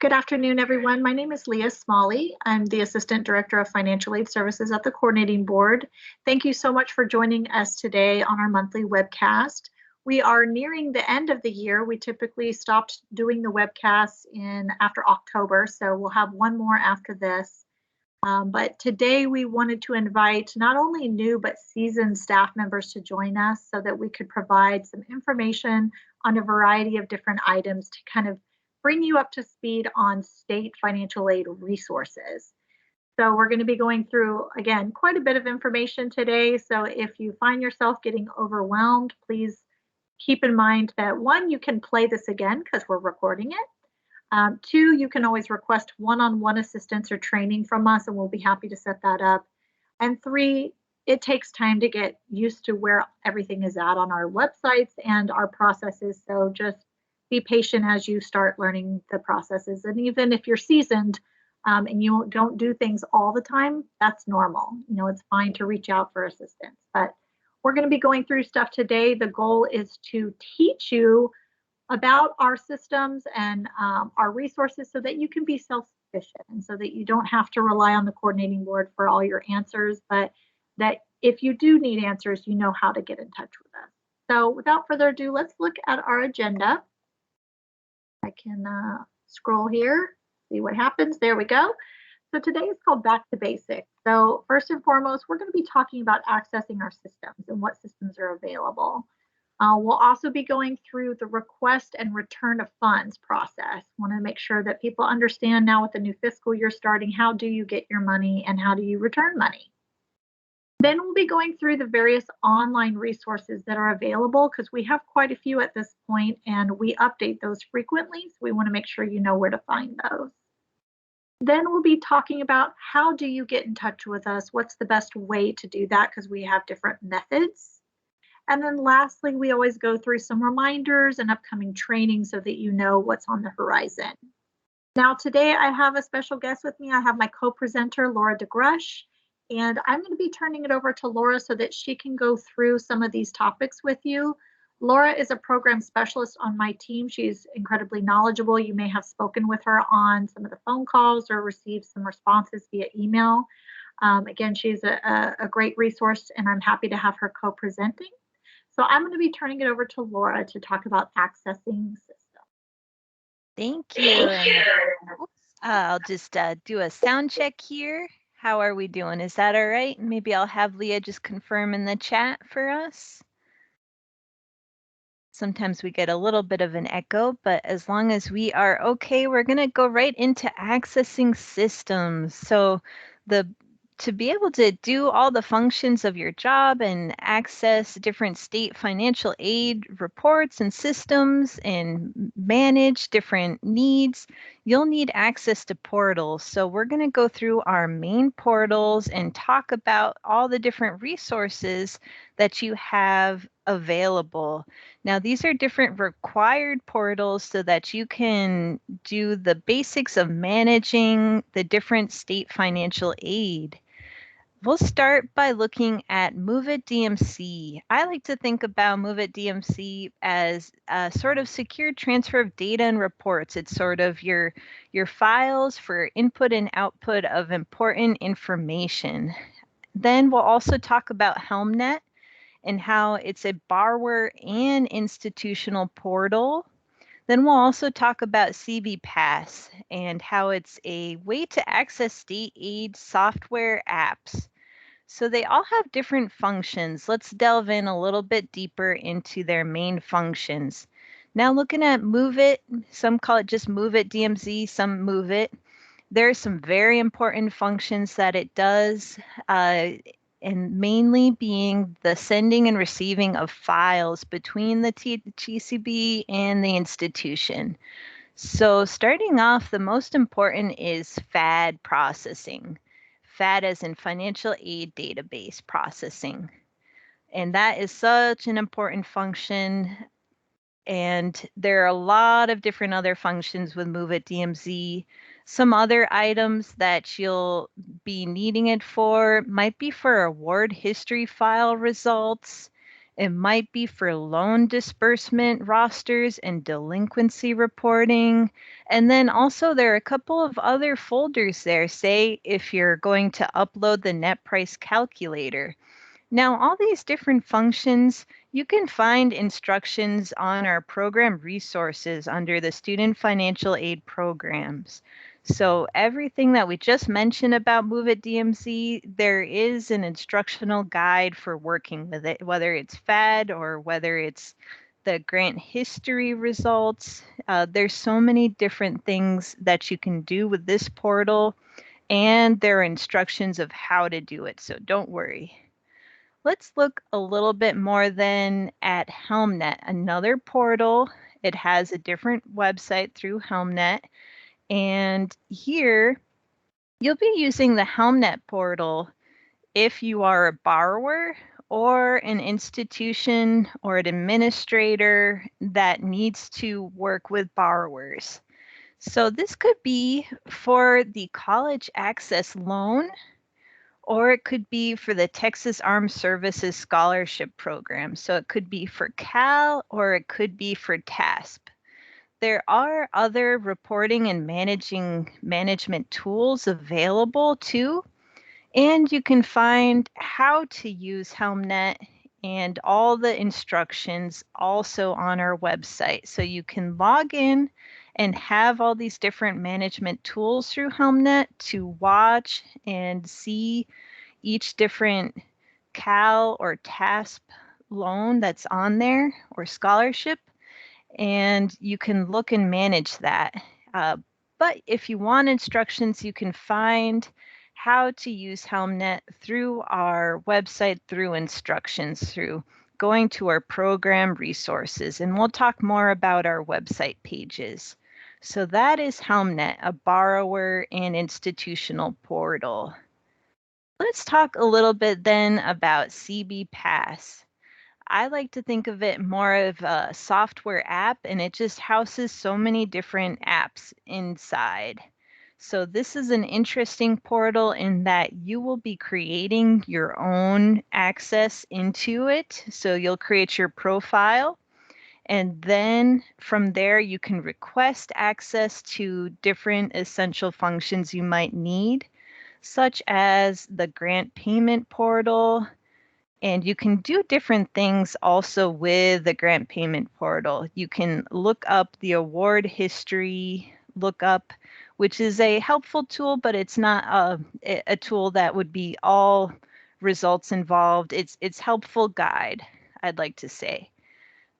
Good afternoon, everyone. My name is Leah Smalley. I'm the Assistant Director of Financial Aid Services at the Coordinating Board. Thank you so much for joining us today on our monthly webcast. We are nearing the end of the year. We typically stopped doing the webcasts after October, so we'll have one more after this. But today we wanted to invite not only new but seasoned staff members to join us so that we could provide some information on a variety of different items to kind of bring you up to speed on state financial aid resources. So we're going to be going through, again, quite a bit of information today. So if you find yourself getting overwhelmed, please keep in mind that one, you can play this again because we're recording it. Two, you can always request one-on-one assistance or training from us, and we'll be happy to set that up. And three, it takes time to get used to where everything is at on our websites and our processes. So just be patient as you start learning the processes. And even if you're seasoned and you don't do things all the time, that's normal. You know, it's fine to reach out for assistance. But we're going to be going through stuff today. The goal is to teach you about our systems and our resources so that you can be self-sufficient and so that you don't have to rely on the coordinating board for all your answers, but that if you do need answers, you know how to get in touch with us. So without further ado, let's look at our agenda. I can scroll here, see what happens. There we go. So today is called Back to Basics. So first and foremost, we're going to be talking about accessing our systems and what systems are available. We'll also be going through the request and return of funds process. Want to make sure that people understand now with the new fiscal year starting, how do you get your money and how do you return money? Then we'll be going through the various online resources that are available because we have quite a few at this point and we update those frequently. So we want to make sure you know where to find those. Then we'll be talking about how do you get in touch with us? What's the best way to do that? Because we have different methods. And then lastly, we always go through some reminders and upcoming training so that you know what's on the horizon. Now, today I have a special guest with me. I have my co-presenter, Laura DeGrush, and I'm going to be turning it over to Laura so that she can go through some of these topics with you. Laura is a program specialist on my team. She's incredibly knowledgeable. You may have spoken with her on some of the phone calls or received some responses via email. Again, she's a great resource, and I'm happy to have her co-presenting. So I'm going to be turning it over to Laura to talk about accessing systems. Thank you. And I'll just do a sound check here. How are we doing? Is that all right? Maybe I'll have Leah just confirm in the chat for us. Sometimes we get a little bit of an echo, but as long as we are okay, we're going to go right into accessing systems. So to be able to do all the functions of your job and access different state financial aid reports and systems and manage different needs, you'll need access to portals. So we're going to go through our main portals and talk about all the different resources that you have available. Now, these are different required portals so that you can do the basics of managing the different state financial aid. We'll start by looking at Move It DMC. I like to think about Move It DMC as a sort of secure transfer of data and reports. It's sort of your files for input and output of important information. Then we'll also talk about HelmNet and how it's a borrower and institutional portal. Then we'll also talk about CB Pass and how it's a way to access state aid software apps. So they all have different functions. Let's delve in a little bit deeper into their main functions. Now looking at Move It, some call it just Move It DMZ, some Move It. There are some very important functions that it does, and mainly being the sending and receiving of files between the TCB and the institution. So starting off, the most important is FAD processing. FAD as in financial aid database processing. And that is such an important function. And there are a lot of different other functions with Move It DMZ. Some other items that you'll be needing it for might be for award history file results. It might be for loan disbursement rosters and delinquency reporting. And then also there are a couple of other folders there, say if you're going to upload the net price calculator. Now, all these different functions, you can find instructions on our program resources under the Student Financial Aid Programs. So everything that we just mentioned about Move It DMC, there is an instructional guide for working with it, whether it's FAD or whether it's the grant history results. There's so many different things that you can do with this portal, and there are instructions of how to do it, so don't worry. Let's look a little bit more then at HelmNet, another portal. It has a different website through HelmNet. And here you'll be using the HelmNet portal if you are a borrower or an institution or an administrator that needs to work with borrowers. So this could be for the college access loan, or it could be for the Texas Armed Services Scholarship Program. So it could be for Cal or it could be for TASP. There are other reporting and management tools available too. And you can find how to use HelmNet and all the instructions also on our website. So you can log in and have all these different management tools through HelmNet to watch and see each different Cal or TASP loan that's on there or scholarship, and you can look and manage that. But if you want instructions, you can find how to use HelmNet through our website, through instructions, through going to our program resources, and we'll talk more about our website pages. So that is HelmNet, a borrower and institutional portal. Let's talk a little bit then about CB Pass. I like to think of it more of a software app, and it just houses so many different apps inside. So this is an interesting portal in that you will be creating your own access into it. So you'll create your profile, and then from there you can request access to different essential functions you might need, such as the grant payment portal. And you can do different things also with the grant payment portal. You can look up the award history lookup, which is a helpful tool, but it's not a tool that would be all results involved. It's helpful guide, I'd like to say.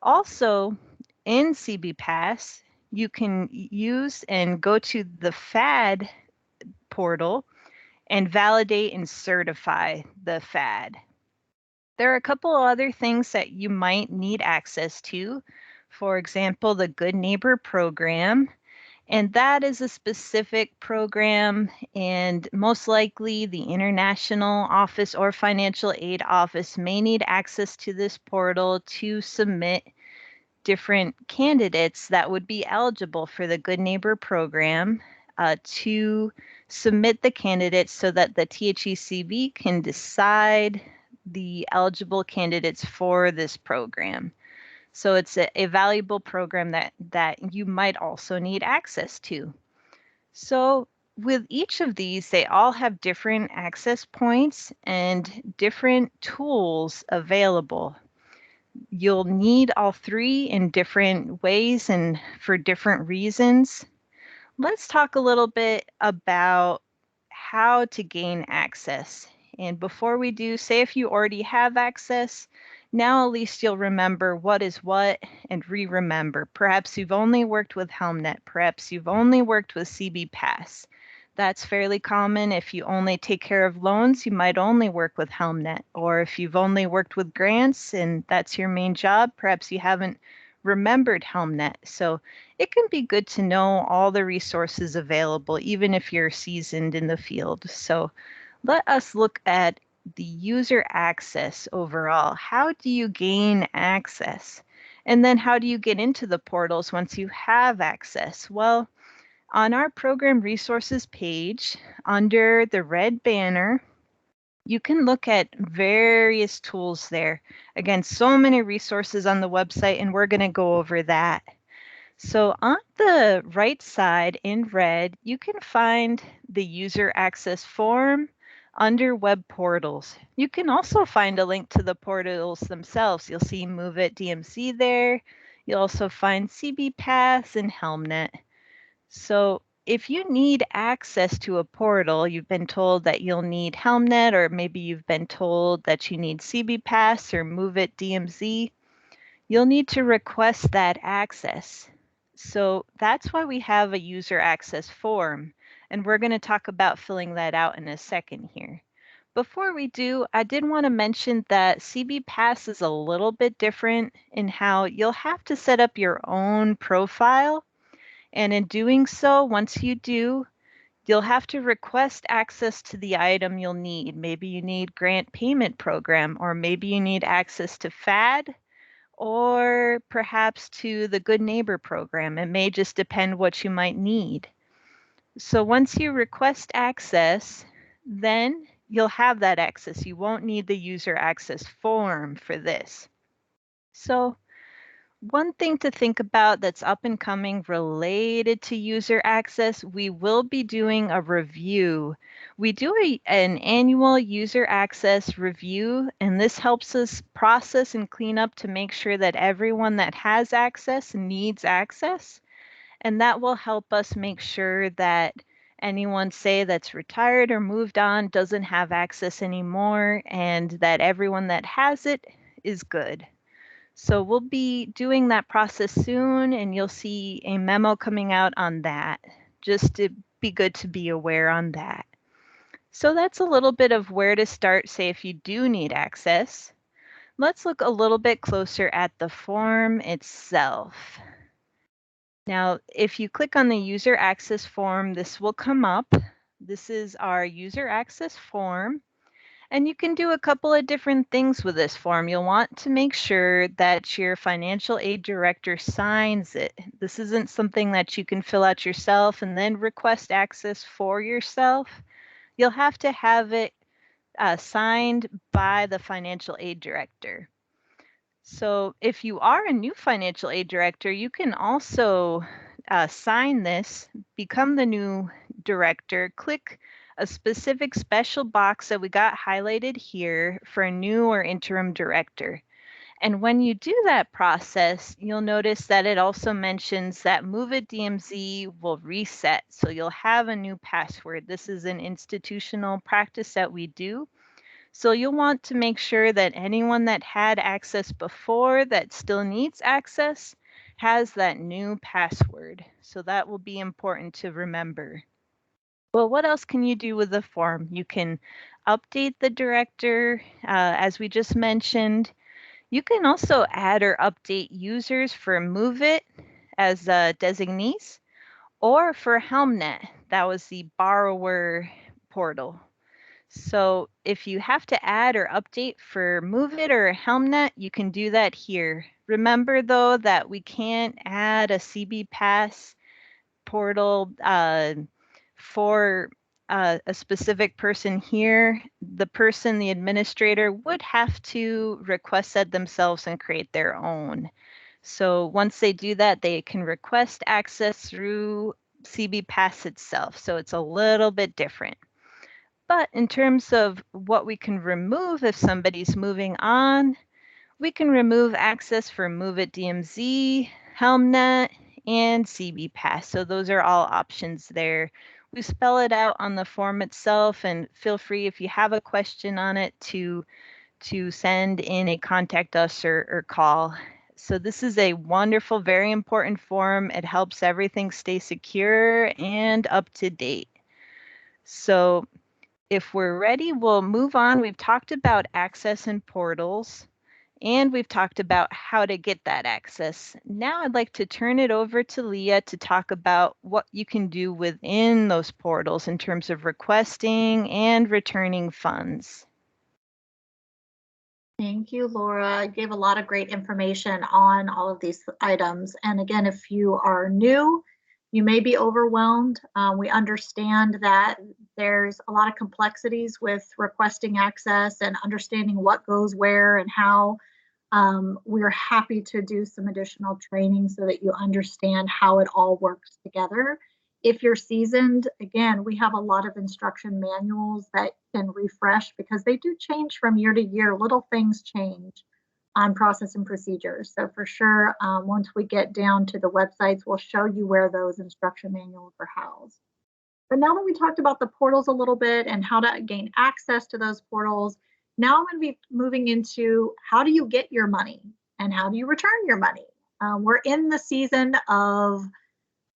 Also, in CB Pass, you can use and go to the FAD portal and validate and certify the FAD. There are a couple other things that you might need access to. For example, the Good Neighbor program, and that is a specific program, and most likely the International Office or Financial Aid Office may need access to this portal to submit different candidates that would be eligible for the Good Neighbor program to submit the candidates so that the THECB can decide the eligible candidates for this program. So it's a valuable program that you might also need access to. So with each of these, they all have different access points and different tools available. You'll need all three in different ways and for different reasons. Let's talk a little bit about how to gain access. And before we do, say if you already have access, now at least you'll remember what is what and re-remember. Perhaps you've only worked with HelmNet. Perhaps you've only worked with CB Pass. That's fairly common. If you only take care of loans, you might only work with HelmNet. Or if you've only worked with grants and that's your main job, perhaps you haven't remembered HelmNet. So it can be good to know all the resources available, even if you're seasoned in the field. So let us look at the user access overall. How do you gain access? And then how do you get into the portals once you have access? Well, on our program resources page, under the red banner, You can look at various tools there. Again, so many resources on the website, and we're going to go over that. So on the right side in red, you can find the user access form under web portals. You can also find a link to the portals themselves. You'll see Move It DMC there. You'll also find CB Pass and HelmNet. So if you need access to a portal, you've been told that you'll need HelmNet, or maybe you've been told that you need CB Pass or Move It DMZ, you'll need to request that access. So that's why we have a user access form, and we're going to talk about filling that out in a second here. Before we do, I did want to mention that CB Pass is a little bit different in how you'll have to set up your own profile. And in doing so, once you do, you'll have to request access to the item you'll need. Maybe you need grant payment program, or maybe you need access to FAD, or perhaps to the Good Neighbor program. It may just depend what you might need. So once you request access, then you'll have that access. You won't need the user access form for this. So one thing to think about that's up and coming related to user access, we will be doing a review. We do an annual user access review, and this helps us process and clean up to make sure that everyone that has access needs access. And that will help us make sure that anyone, say, that's retired or moved on doesn't have access anymore, and that everyone that has it is good. So we'll be doing that process soon, and you'll see a memo coming out on that, just to be good to be aware on that. So that's a little bit of where to start, say, if you do need access. Let's look a little bit closer at the form itself. Now, if you click on the user access form, this will come up. This is our user access form. And you can do a couple of different things with this form. You'll want to make sure that your financial aid director signs it. This isn't something that you can fill out yourself and then request access for yourself. You'll have to have it signed by the financial aid director. So if you are a new financial aid director, you can also sign this, become the new director, click a specific special box that we got highlighted here for a new or interim director. And when you do that process, you'll notice that it also mentions that Move It DMZ will reset. So you'll have a new password. This is an institutional practice that we do. So you'll want to make sure that anyone that had access before that still needs access has that new password. So that will be important to remember. Well, what else can you do with the form? You can update the director, as we just mentioned. You can also add or update users for Move It as designees, or for HelmNet, that was the borrower portal. So if you have to add or update for Move It or HelmNet, you can do that here. Remember, though, that we can't add a CB Pass portal for a specific person here. The person, the administrator, would have to request that themselves and create their own. So once they do that, they can request access through CB Pass itself. So it's a little bit different. But in terms of what we can remove if somebody's moving on, we can remove access for Move It DMZ, HelmNet, and CB Pass. So those are all options there. We spell it out on the form itself, and feel free if you have a question on it to send in a contact us or call. So this is a wonderful, very important form. It helps everything stay secure and up to date. So if we're ready, we'll move on. We've talked about access and portals, and we've talked about how to get that access. Now I'd like to turn it over to Leah to talk about what you can do within those portals in terms of requesting and returning funds. Thank you, Laura. You gave a lot of great information on all of these items. And again, if you are new, You may be overwhelmed. We understand that there's a lot of complexities with requesting access and understanding what goes where and how. We're happy to do some additional training so that you understand how it all works together. If you're seasoned, again, we have a lot of instruction manuals that can refresh because they do change from year to year. Little things change on process and procedures. So for sure, once we get down to the websites, we'll show you where those instruction manuals are housed. But now that we talked about the portals a little bit and how to gain access to those portals, now I'm going to be moving into how do you get your money and how do you return your money? We're in the season of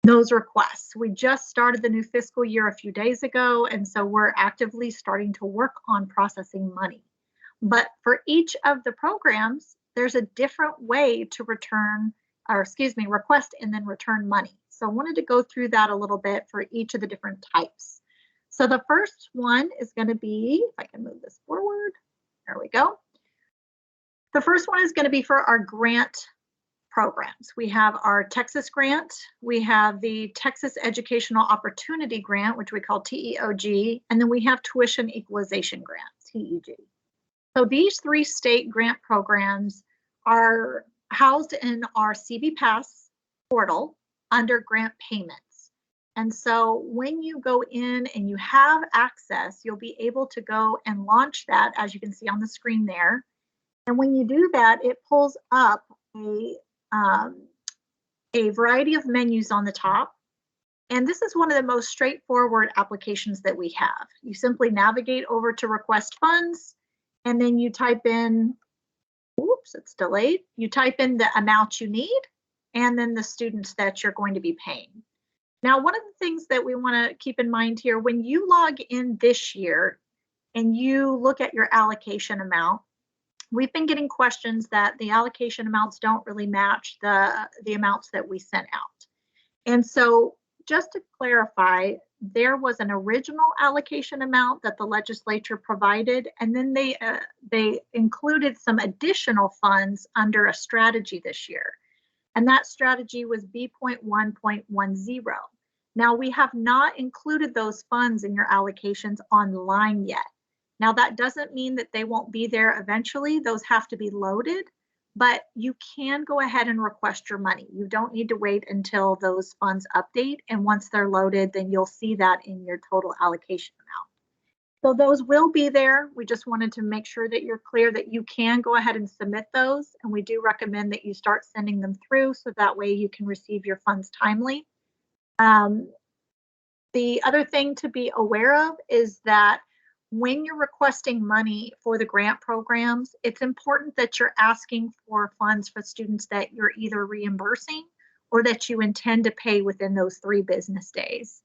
those requests. We just started the new fiscal year a few days ago, and so we're actively starting to work on processing money. But for each of the programs, there's a different way to request and then return money. So I wanted to go through that a little bit for each of the different types. So the first one is going to be, if I can move this forward, there we go. The first one is going to be for our grant programs. We have our Texas grant, we have the Texas Educational Opportunity Grant, which we call TEOG, and then we have Tuition Equalization Grant, TEG. So these three state grant programs are housed in our CB Pass portal under grant payments. And so when you go in and you have access, you'll be able to go and launch that, as you can see on the screen there. And when you do that, it pulls up a variety of menus on the top. And this is one of the most straightforward applications that we have. You simply navigate over to request funds, and then you type in, oops, it's delayed. You type in the amount you need, and then the students that you're going to be paying. Now, one of the things that we want to keep in mind here, when you log in this year and you look at your allocation amount, we've been getting questions that the allocation amounts don't really match the amounts that we sent out. And so just to clarify, there was an original allocation amount that the legislature provided, and then they included some additional funds under a strategy this year. And that strategy was B.1.10. Now, we have not included those funds in your allocations online yet. Now, that doesn't mean that they won't be there eventually. Those have to be loaded, but you can go ahead and request your money. You don't need to wait until those funds update. And once they're loaded, then you'll see that in your total allocation amount. So those will be there. We just wanted to make sure that you're clear that you can go ahead and submit those. And we do recommend that you start sending them through so that way you can receive your funds timely. The other thing to be aware of is that when you're requesting money for the grant programs, it's important that you're asking for funds for students that you're either reimbursing or that you intend to pay within those 3 business days.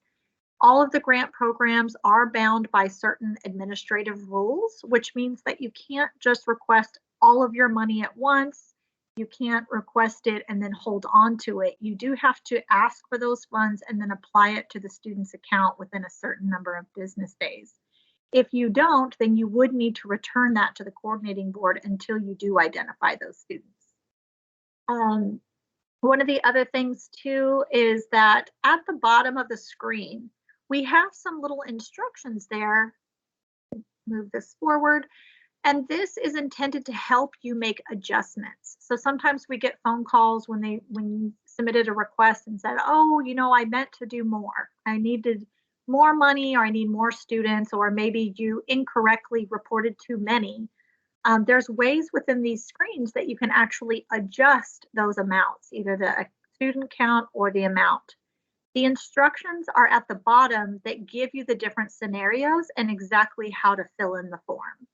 All of the grant programs are bound by certain administrative rules, which means that you can't just request all of your money at once. You can't request it and then hold on to it. You do have to ask for those funds and then apply it to the student's account within a certain number of business days. If you don't, then you would need to return that to the coordinating board until you do identify those students. One of the other things too is that at the bottom of the screen, we have some little instructions there. Move this forward. And this is intended to help you make adjustments. So sometimes we get phone calls when you submitted a request and said, oh, you know, I meant to do more. I needed more money, or I need more students, or maybe you incorrectly reported too many. There's ways within these screens that you can actually adjust those amounts, either the student count or the amount. The instructions are at the bottom that give you the different scenarios and exactly how to fill in the form.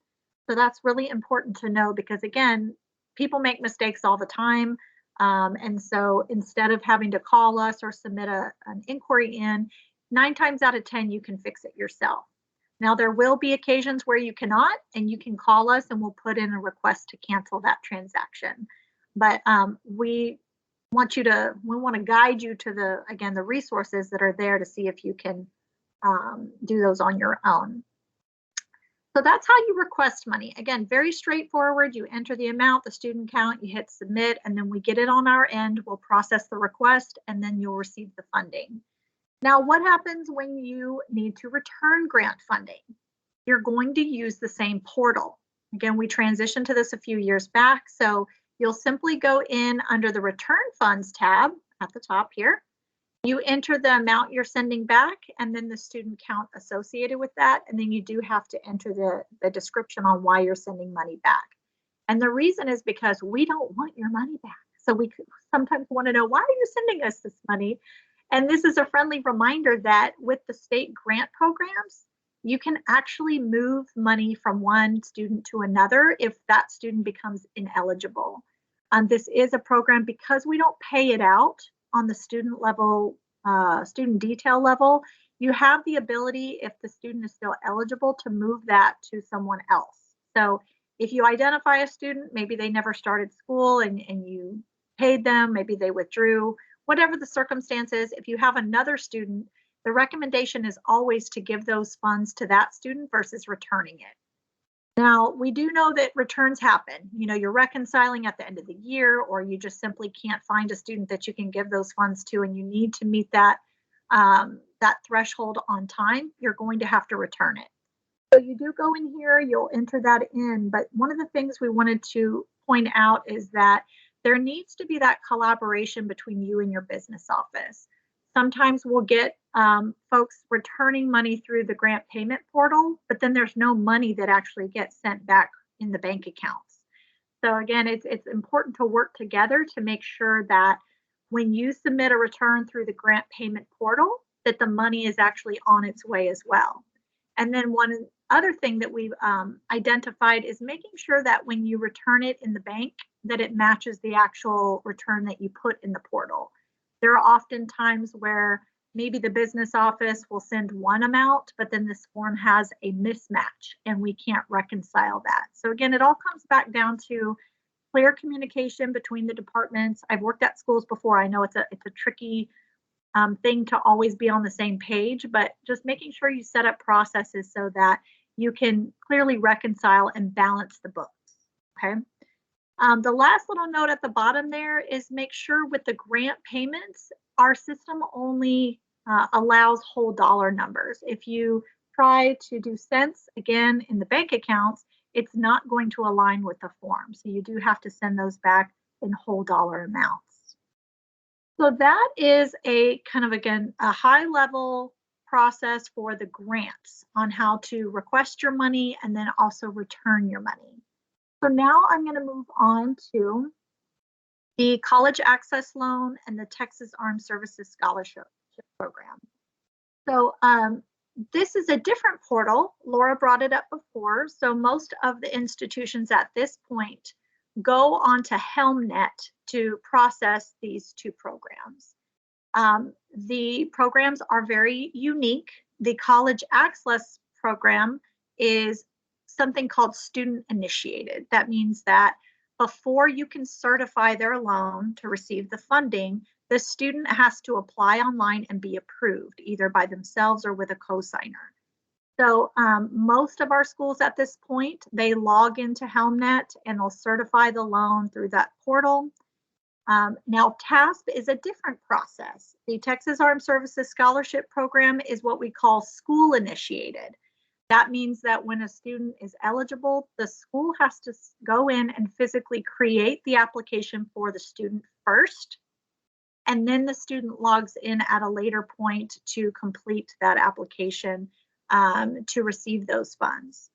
So that's really important to know because, again, people make mistakes all the time. And so instead of having to call us or submit an inquiry in, 9 times out of 10, you can fix it yourself. Now, there will be occasions where you cannot, and you can call us and we'll put in a request to cancel that transaction. But we want to guide you to the resources that are there to see if you can do those on your own. So that's how you request money. Again, very straightforward. You enter the amount, the student count, you hit submit, and then we get it on our end. We'll process the request, and then you'll receive the funding. Now, what happens when you need to return grant funding? You're going to use the same portal. Again, we transitioned to this a few years back, so you'll simply go in under the Return Funds tab at the top here. You enter the amount you're sending back and then the student count associated with that. And then you do have to enter the description on why you're sending money back. And the reason is because we don't want your money back. So we sometimes want to know, why are you sending us this money? And this is a friendly reminder that with the state grant programs, you can actually move money from one student to another if that student becomes ineligible. This is a program, because we don't pay it out on the student level, student detail level, you have the ability, if the student is still eligible, to move that to someone else. So if you identify a student, maybe they never started school and you paid them, maybe they withdrew, whatever the circumstances, if you have another student, the recommendation is always to give those funds to that student versus returning it. Now, we do know that returns happen. You know, you're reconciling at the end of the year, or you just simply can't find a student that you can give those funds to, and you need to meet that, that threshold on time. You're going to have to return it. So you do go in here, you'll enter that in. But one of the things we wanted to point out is that there needs to be that collaboration between you and your business office. Sometimes we'll get folks returning money through the grant payment portal, but then there's no money that actually gets sent back in the bank accounts. So again, it's important to work together to make sure that when you submit a return through the grant payment portal, that the money is actually on its way as well. And then one other thing that we've identified is making sure that when you return it in the bank, that it matches the actual return that you put in the portal. There are often times where maybe the business office will send one amount, but then this form has a mismatch and we can't reconcile that. So again, it all comes back down to clear communication between the departments. I've worked at schools before. I know it's a tricky thing to always be on the same page, but just making sure you set up processes so that you can clearly reconcile and balance the books, okay? The last little note at the bottom there is make sure with the grant payments, our system only allows whole dollar numbers. If you try to do cents, again, in the bank accounts, it's not going to align with the form. So you do have to send those back in whole dollar amounts. So that is a kind of, again, a high level process for the grants on how to request your money and then also return your money. So now I'm going to move on to the College Access Loan and the Texas Armed Services Scholarship Program. So this is a different portal. Laura brought it up before. So most of the institutions at this point go onto HelmNet to process these two programs. The programs are very unique. The College Access Program is something called student initiated. That means that before you can certify their loan to receive the funding, the student has to apply online and be approved, either by themselves or with a cosigner. So most of our schools at this point, they log into HelmNet and they'll certify the loan through that portal. Now, TASP is a different process. The Texas Armed Services Scholarship Program is what we call school initiated. That means that when a student is eligible, the school has to go in and physically create the application for the student first, and then the student logs in at a later point to complete that application to receive those funds.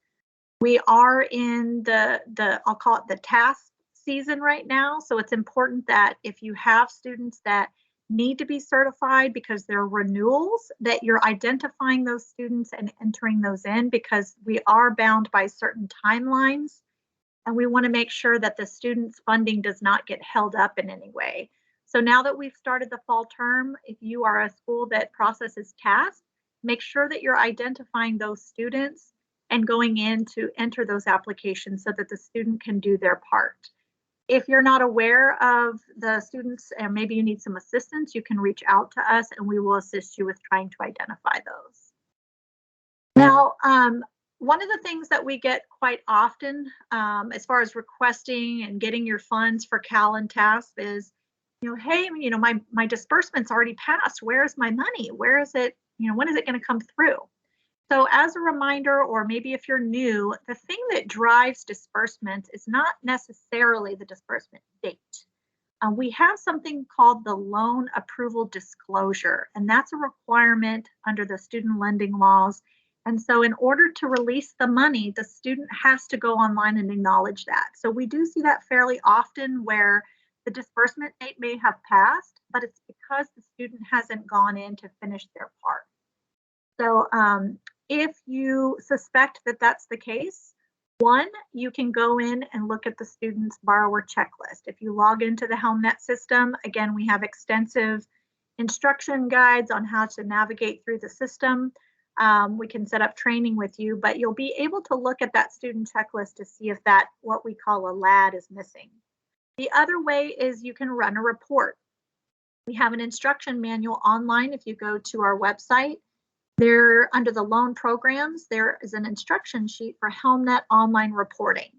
We are in I'll call it the TASP season right now, so it's important that if you have students that need to be certified because they're renewals, that you're identifying those students and entering those in, because we are bound by certain timelines and we want to make sure that the student's funding does not get held up in any way. So now that we've started the fall term, if you are a school that processes TASP, make sure that you're identifying those students and going in to enter those applications so that the student can do their part. If you're not aware of the students and maybe you need some assistance, you can reach out to us and we will assist you with trying to identify those. Now, one of the things that we get quite often as far as requesting and getting your funds for Cal and TASP is, hey, my disbursement's already passed. Where is my money? Where is it? When is it going to come through? So as a reminder, or maybe if you're new, the thing that drives disbursements is not necessarily the disbursement date. We have something called the loan approval disclosure, and that's a requirement under the student lending laws. And so in order to release the money, the student has to go online and acknowledge that. So we do see that fairly often where the disbursement date may have passed, but it's because the student hasn't gone in to finish their part. So if you suspect that that's the case, one, you can go in and look at the student's borrower checklist. If you log into the HelmNet system, again, we have extensive instruction guides on how to navigate through the system. We can set up training with you, but you'll be able to look at that student checklist to see if that, what we call a LAD, is missing. The other way is you can run a report. We have an instruction manual online. If you go to our website, there, under the loan programs, there is an instruction sheet for HelmNet online reporting.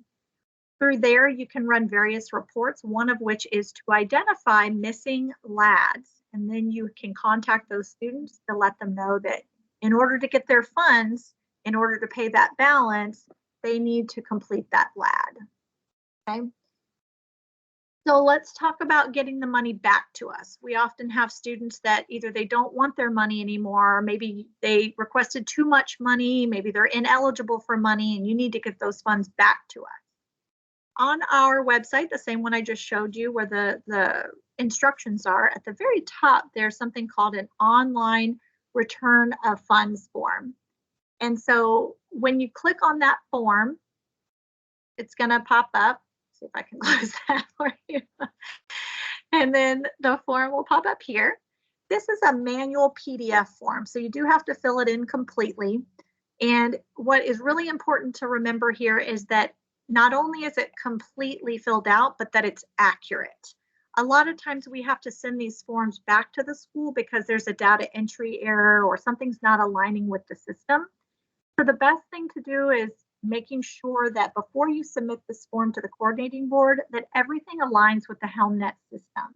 Through there, you can run various reports, one of which is to identify missing LADs. And then you can contact those students to let them know that in order to get their funds, in order to pay that balance, they need to complete that LAD. Okay. So let's talk about getting the money back to us. We often have students that either they don't want their money anymore, or maybe they requested too much money, maybe they're ineligible for money, and you need to get those funds back to us. On our website, the same one I just showed you, where the instructions are, at the very top, there's something called an online return of funds form. And so when you click on that form, it's going to pop up. See if I can close that for you. And then the form will pop up here. This is a manual PDF form, so you do have to fill it in completely. And what is really important to remember here is that not only is it completely filled out, but that it's accurate. A lot of times we have to send these forms back to the school because there's a data entry error or something's not aligning with the system. So the best thing to do is making sure that before you submit this form to the coordinating board, that everything aligns with the HelmNet system.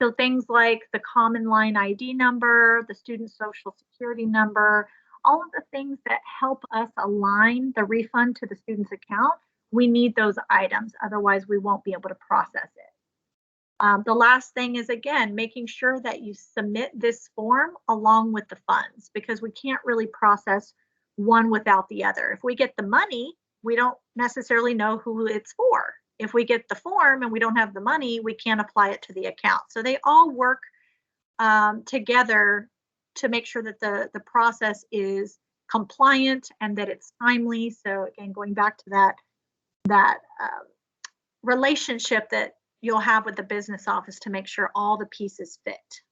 So things like the common line ID number, the student social security number, all of the things that help us align the refund to the student's account, we need those items. Otherwise, we won't be able to process it. The last thing is, again, making sure that you submit this form along with the funds, because we can't really process one without the other. If we get the money, we don't necessarily know who it's for. If we get the form and we don't have the money, we can't apply it to the account. So they all work together to make sure that the process is compliant and that it's timely. So again, going back to that relationship that you'll have with the business office to make sure all the pieces fit.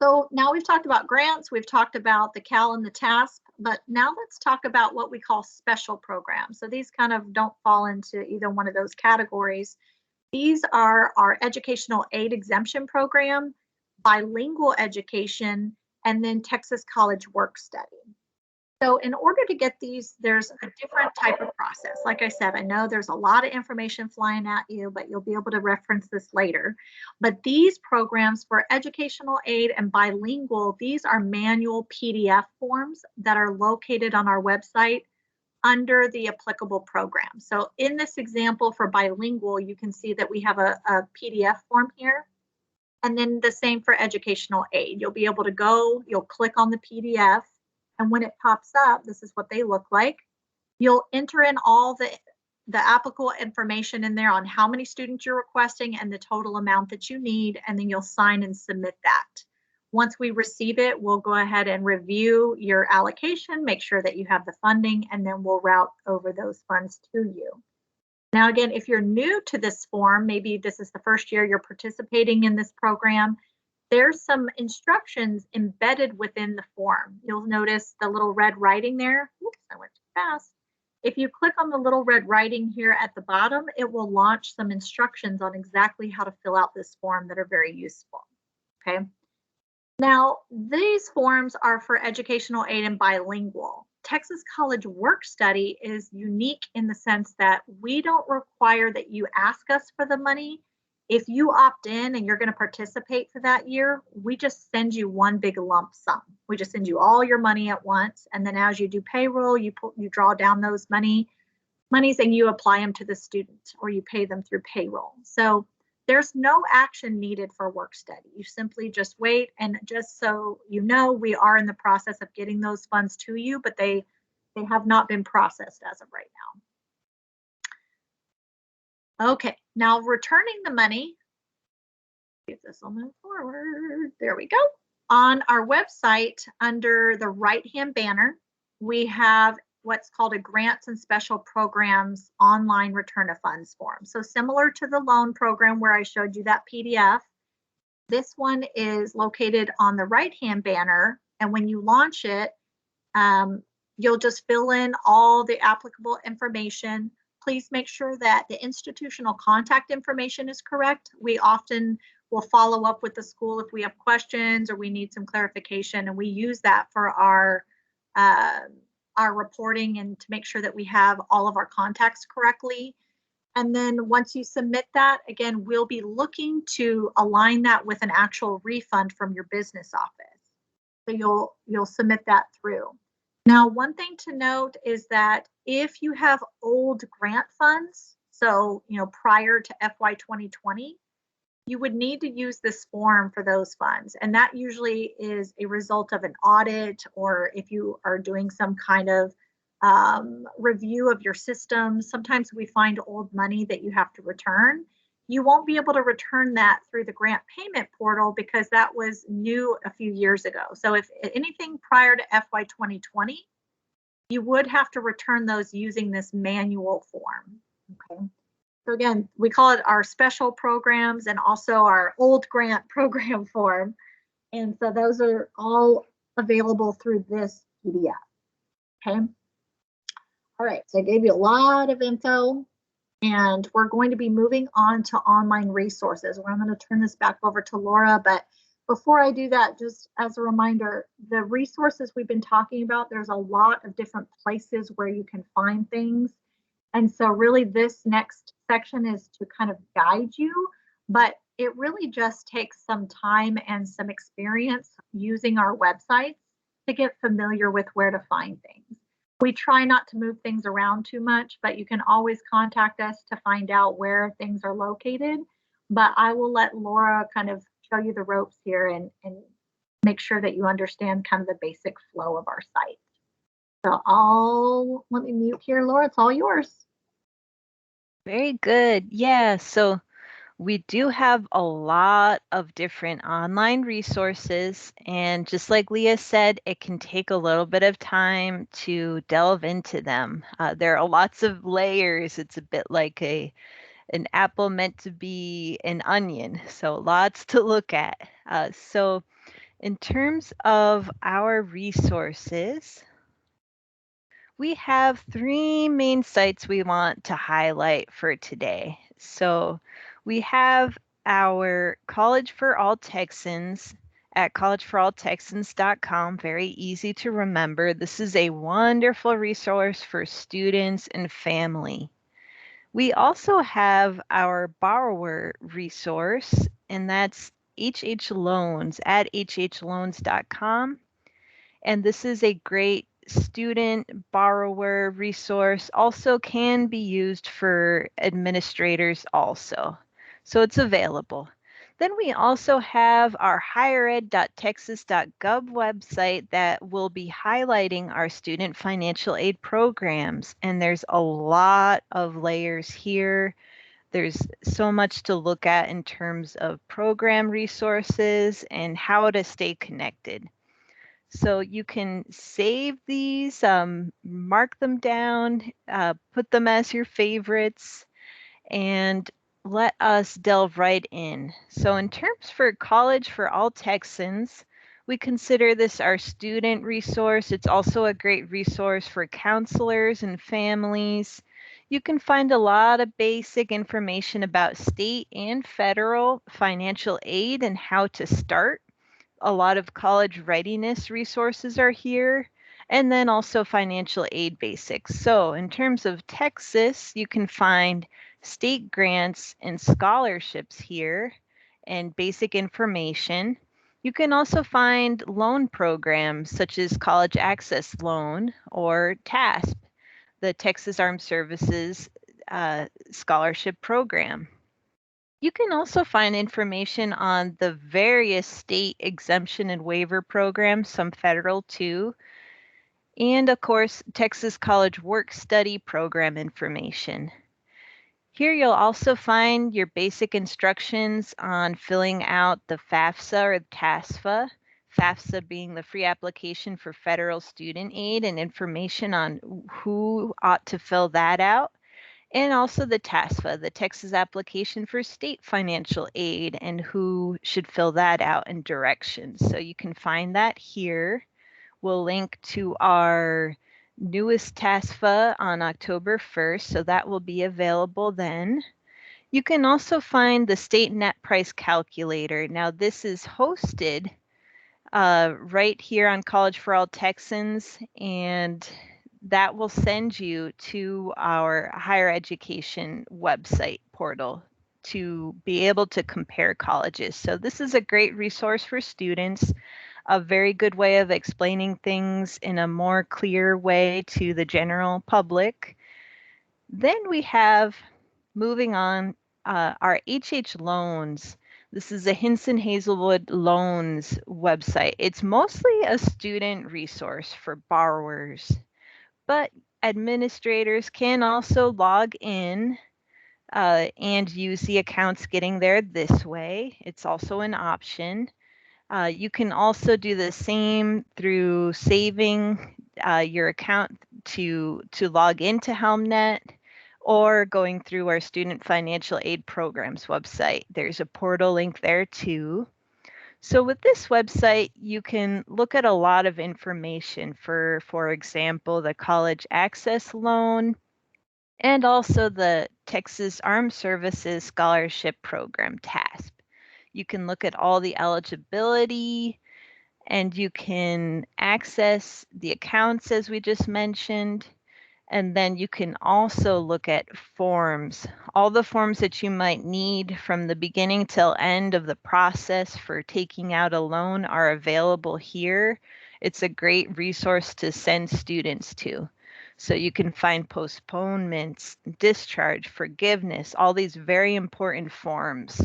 So now we've talked about grants, we've talked about the Cal and the TASP, but now let's talk about what we call special programs. So these kind of don't fall into either one of those categories. These are our educational aid exemption program, bilingual education, and then Texas College Work Study. So in order to get these, there's a different type of process. Like I said, I know there's a lot of information flying at you, but you'll be able to reference this later. But these programs for educational aid and bilingual, these are manual PDF forms that are located on our website under the applicable program. So in this example for bilingual, you can see that we have a PDF form here. And then the same for educational aid. You'll be able to go, you'll click on the PDF, and when it pops up, this is what they look like. You'll enter in all the applicable information in there on how many students you're requesting and the total amount that you need, and then you'll sign and submit that. Once we receive it, we'll go ahead and review your allocation, make sure that you have the funding, and then we'll route over those funds to you. Now, again, if you're new to this form, maybe this is the first year you're participating in this program, there's some instructions embedded within the form. You'll notice the little red writing there. Oops, I went too fast. If you click on the little red writing here at the bottom, it will launch some instructions on exactly how to fill out this form that are very useful. Okay. Now, these forms are for educational aid and bilingual. Texas College Work Study is unique in the sense that we don't require that you ask us for the money. If you opt in and you're going to participate for that year, we just send you one big lump sum. We just send you all your money at once, and then as you do payroll, you draw down those monies and you apply them to the student, or you pay them through payroll. So there's no action needed for work study. You simply just wait, and just so you know, we are in the process of getting those funds to you, but they have not been processed as of right now. Okay, now returning the money, if this will move forward, there we go. On our website, under the right-hand banner, we have what's called a grants and special programs online return of funds form. So similar to the loan program where I showed you that PDF, this one is located on the right-hand banner. And when you launch it, you'll just fill in all the applicable information. Please make sure that the institutional contact information is correct. We often will follow up with the school if we have questions or we need some clarification, and we use that for our reporting and to make sure that we have all of our contacts correctly. And then once you submit that, again, we'll be looking to align that with an actual refund from your business office. So you'll submit that through. Now, one thing to note is that if you have old grant funds, so prior to FY 2020, you would need to use this form for those funds. And that usually is a result of an audit, or if you are doing some kind of review of your systems. Sometimes we find old money that you have to return. You won't be able to return that through the grant payment portal because that was new a few years ago. So if anything prior to FY 2020, you would have to return those using this manual form. Okay. So again, we call it our special programs and also our old grant program form. And so those are all available through this PDF. Okay. All right, so I gave you a lot of info, and we're going to be moving on to online resources. I'm going to turn this back over to Laura, but before I do that, just as a reminder, the resources we've been talking about, there's a lot of different places where you can find things. And so really this next section is to kind of guide you, but it really just takes some time and some experience using our websites to get familiar with where to find things. We try not to move things around too much, but you can always contact us to find out where things are located. But I will let Laura kind of show you the ropes here and make sure that you understand kind of the basic flow of our site. So let me mute here, Laura, it's all yours. Very good. Yeah, so we do have a lot of different online resources, and just like Leah said, it can take a little bit of time to delve into them. There are lots of layers. It's a bit like an apple meant to be an onion, so lots to look at. So in terms of our resources, we have 3 main sites we want to highlight for today. So we have our College for All Texans at collegeforalltexans.com. Very easy to remember. This is a wonderful resource for students and family. We also have our borrower resource, and that's HH Loans at hhloans.com. And this is a great student borrower resource, also can be used for administrators also. So it's available. Then we also have our highered.texas.gov website that will be highlighting our student financial aid programs. And there's a lot of layers here. There's so much to look at in terms of program resources and how to stay connected. So you can save these, mark them down, put them as your favorites, and let us delve right in. So in terms for College for All Texans, we consider this our student resource. It's also a great resource for counselors and families. You can find a lot of basic information about state and federal financial aid and how to start. A lot of college readiness resources are here, and then also financial aid basics. So in terms of Texas, you can find state grants and scholarships here and basic information. You can also find loan programs such as College Access Loan or TASP, the Texas Armed Services Scholarship Program. You can also find information on the various state exemption and waiver programs, some federal too, and of course, Texas College Work Study Program information. Here you'll also find your basic instructions on filling out the FAFSA or TASFA, FAFSA being the free application for federal student aid, and information on who ought to fill that out. And also the TASFA, the Texas application for state financial aid, and who should fill that out and directions. So you can find that here. We'll link to our newest TASFA on October 1st, so that will be available then. You can also find the state net price calculator. Now this is hosted right here on College for All Texans, and that will send you to our higher education website portal to be able to compare colleges. So this is a great resource for students, a very good way of explaining things in a more clear way to the general public. Then we have, moving on, our HH Loans. This is a Hinson Hazelwood Loans website. It's mostly a student resource for borrowers, but administrators can also log in and use the accounts getting there this way. It's also an option. You can also do the same through saving your account to log into HelmNet, or going through our Student Financial Aid Programs website. There's a portal link there too. So with this website, you can look at a lot of information for example, the College Access Loan, and also the Texas Armed Services Scholarship Program, TASP. You can look at all the eligibility, and you can access the accounts as we just mentioned. And then you can also look at forms, all the forms that you might need from the beginning till end of the process for taking out a loan are available here. It's a great resource to send students to. So you can find postponements, discharge, forgiveness, all these very important forms.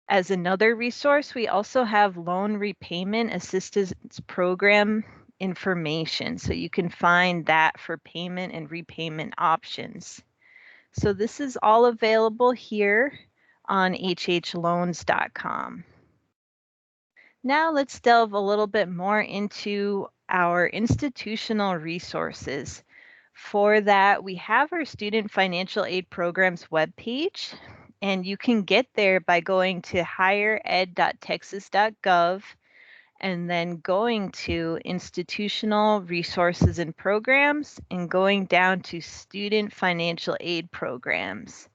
As another resource, we also have loan repayment assistance program information. So you can find that for payment and repayment options. So this is all available here on hhloans.com. Now let's delve a little bit more into our institutional resources. For that, we have our Student Financial Aid Programs webpage, and you can get there by going to highered.texas.gov and then going to Institutional Resources and Programs and going down to Student Financial Aid Programs.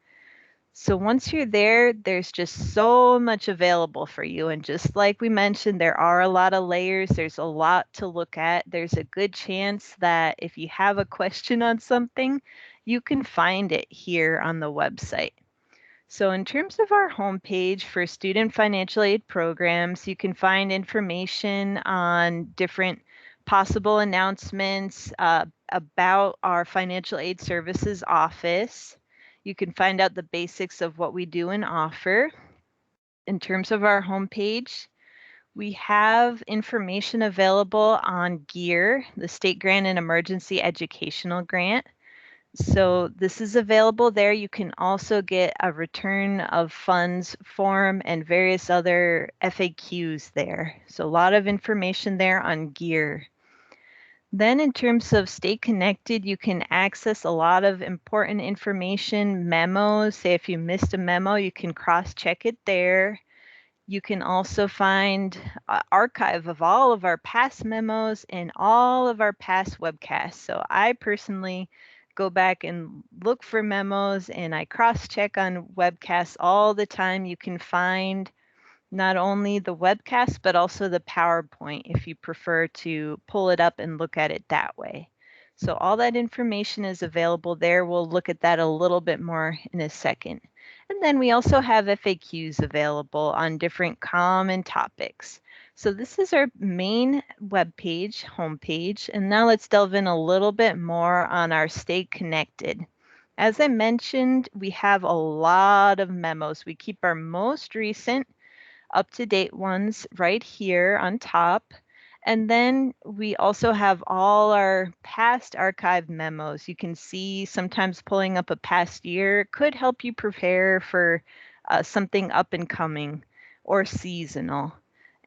So once you're there, there's just so much available for you. And just like we mentioned, there are a lot of layers. There's a lot to look at. There's a good chance that if you have a question on something, you can find it here on the website. So in terms of our homepage for student financial aid programs, you can find information on different possible announcements about our financial aid services office. You can find out the basics of what we do and offer. In terms of our homepage, we have information available on GEAR, the State Grant and Emergency Educational Grant. So this is available there. You can also get a return of funds form and various other FAQs there. So a lot of information there on GEAR. Then in terms of Stay Connected, you can access a lot of important information, memos. Say if you missed a memo, you can cross-check it there. You can also find an archive of all of our past memos and all of our past webcasts. So I personally go back and look for memos, and I cross-check on webcasts all the time. You can find not only the webcast, but also the PowerPoint if you prefer to pull it up and look at it that way. So all that information is available there. We'll look at that a little bit more in a second. And then we also have FAQs available on different common topics. So this is our main web page, homepage. And now let's delve in a little bit more on our Stay Connected. As I mentioned, we have a lot of memos. We keep our most recent up-to-date ones right here on top. And then we also have all our past archived memos. You can see sometimes pulling up a past year could help you prepare for something up and coming or seasonal.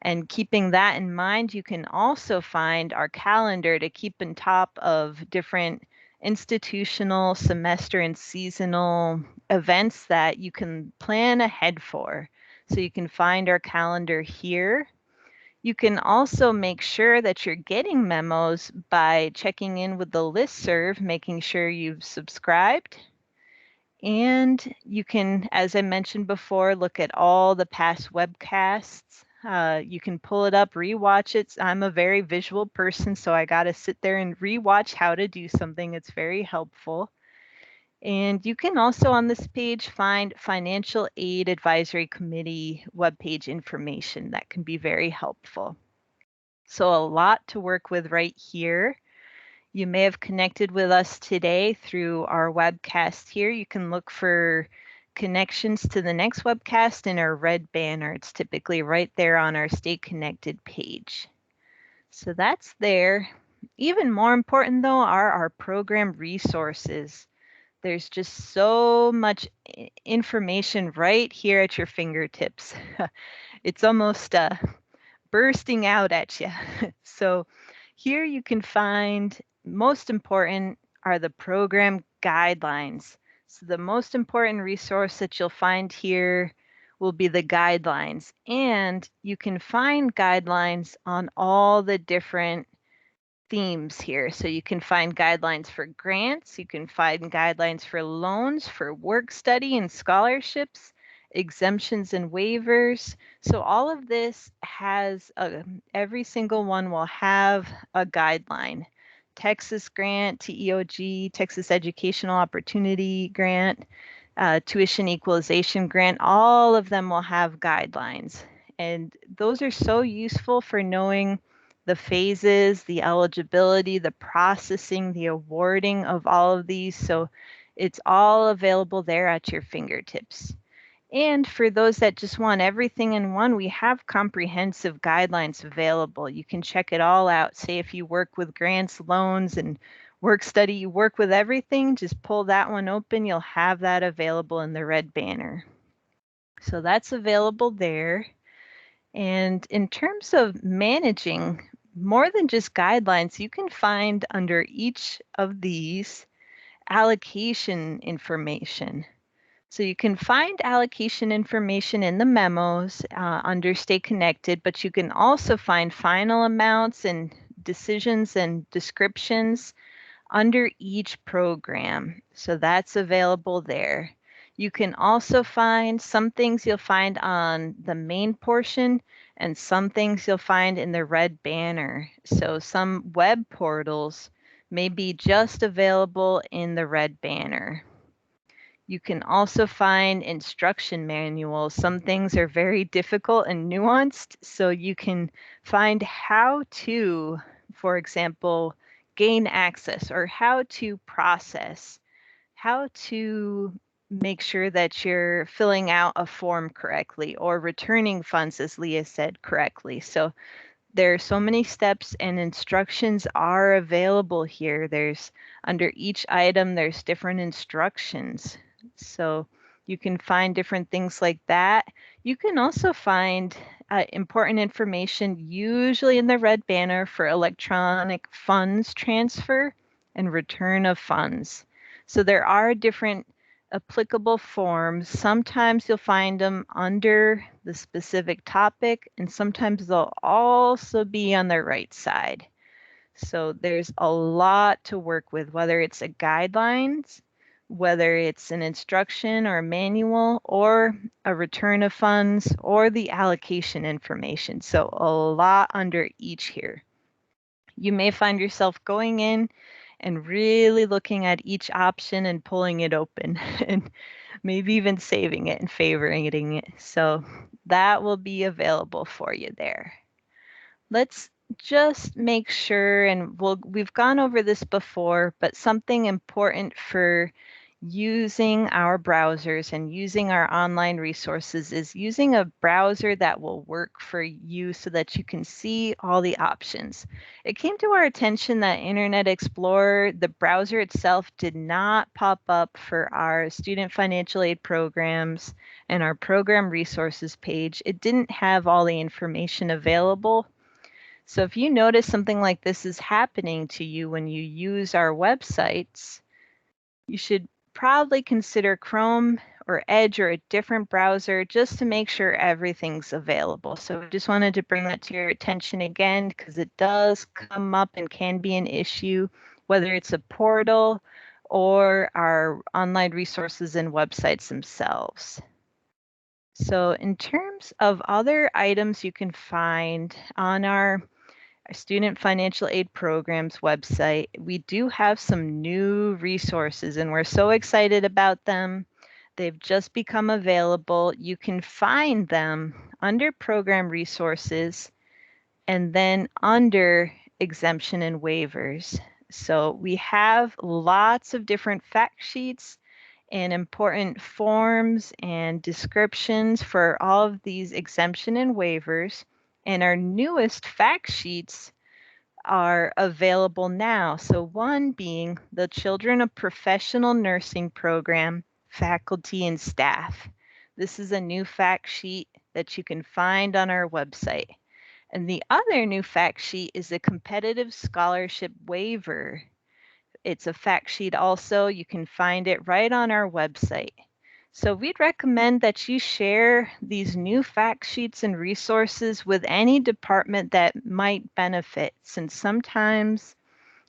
And keeping that in mind, you can also find our calendar to keep on top of different institutional, semester, and seasonal events that you can plan ahead for. So you can find our calendar here. You can also make sure that you're getting memos by checking in with the listserv, making sure you've subscribed. And you can, as I mentioned before, look at all the past webcasts. You can pull it up, rewatch it. I'm a very visual person, so I got to sit there and rewatch how to do something. It's very helpful. And you can also on this page find Financial Aid Advisory Committee webpage information that can be very helpful. So a lot to work with right here. You may have connected with us today through our webcast here. You can look for connections to the next webcast in our red banner. It's typically right there on our Stay Connected page. So that's there. Even more important though are our program resources. There's just so much information right here at your fingertips. It's almost bursting out at you. So here you can find, most important are the program guidelines. So the most important resource that you'll find here will be the guidelines. And you can find guidelines on all the different themes here. So you can find guidelines for grants, you can find guidelines for loans, for work study and scholarships, exemptions and waivers. So all of this has, every single one will have a guideline. Texas Grant, TEOG, Texas Educational Opportunity Grant, Tuition Equalization Grant, all of them will have guidelines. And those are so useful for knowing the phases, the eligibility, the processing, the awarding of all of these. So it's all available there at your fingertips. And for those that just want everything in one, we have comprehensive guidelines available. You can check it all out. Say if you work with grants, loans, and work study, you work with everything, just pull that one open. You'll have that available in the red banner. So that's available there. And in terms of managing more than just guidelines, you can find under each of these allocation information. So you can find allocation information in the memos under Stay Connected, but you can also find final amounts and decisions and descriptions under each program. So that's available there. You can also find some things you'll find on the main portion and some things you'll find in the red banner. So some web portals may be just available in the red banner. You can also find instruction manuals. Some things are very difficult and nuanced, so you can find how to, for example, gain access or how to process, how to make sure that you're filling out a form correctly or returning funds, as Leah said, correctly. So there are so many steps and instructions are available here. There's under each item, there's different instructions. So you can find different things like that. You can also find important information, usually in the red banner, for electronic funds transfer and return of funds. So there are different applicable forms. Sometimes you'll find them under the specific topic, and sometimes they'll also be on the right side. So there's a lot to work with, whether it's a guidelines, whether it's an instruction or a manual or a return of funds or the allocation information. So a lot under each here. You may find yourself going in and really looking at each option and pulling it open and maybe even saving it and favoriting it. So that will be available for you there. Let's just make sure, and we've gone over this before, but something important for using our browsers and using our online resources is using a browser that will work for you so that you can see all the options. It came to our attention that Internet Explorer, the browser itself, did not pop up for our student financial aid programs and our program resources page. It didn't have all the information available. So if you notice something like this is happening to you when you use our websites, you should probably consider Chrome or Edge or a different browser just to make sure everything's available. So I just wanted to bring that to your attention again, because it does come up and can be an issue, whether it's a portal or our online resources and websites themselves. So in terms of other items you can find on our Student Financial Aid Programs website, we do have some new resources and we're so excited about them. They've just become available. You can find them under Program Resources and then under Exemption and Waivers. So we have lots of different fact sheets and important forms and descriptions for all of these exemption and waivers. And our newest fact sheets are available now. So one being the Children of Professional Nursing Program, faculty and staff. This is a new fact sheet that you can find on our website. And the other new fact sheet is a competitive scholarship waiver. It's a fact sheet also. You can find it right on our website. So we'd recommend that you share these new fact sheets and resources with any department that might benefit, since sometimes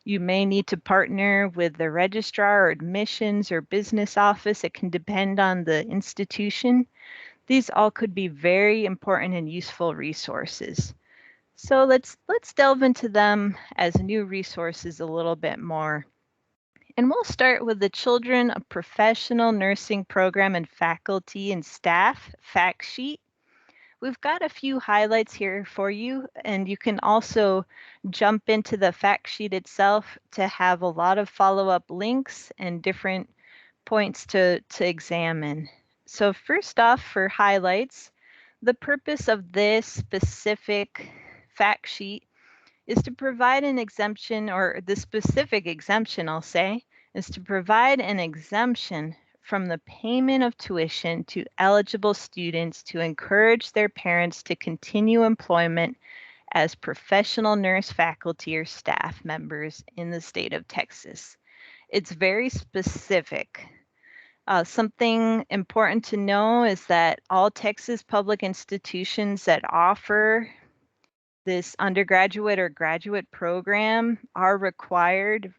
you may need to partner with the registrar or admissions or business office. It can depend on the institution. These all could be very important and useful resources. So let's delve into them as new resources a little bit more. And we'll start with the Children of Professional Nursing Program and Faculty and Staff fact sheet. We've got a few highlights here for you, and you can also jump into the fact sheet itself to have a lot of follow-up links and different points to examine. So first off, for highlights, the purpose of this specific fact sheet is to provide an exemption, or the specific exemption, I'll say, is to provide an exemption from the payment of tuition to eligible students to encourage their parents to continue employment as professional nurse faculty or staff members in the state of Texas. It's very specific. Something important to know is that all Texas public institutions that offer this undergraduate or graduate program are required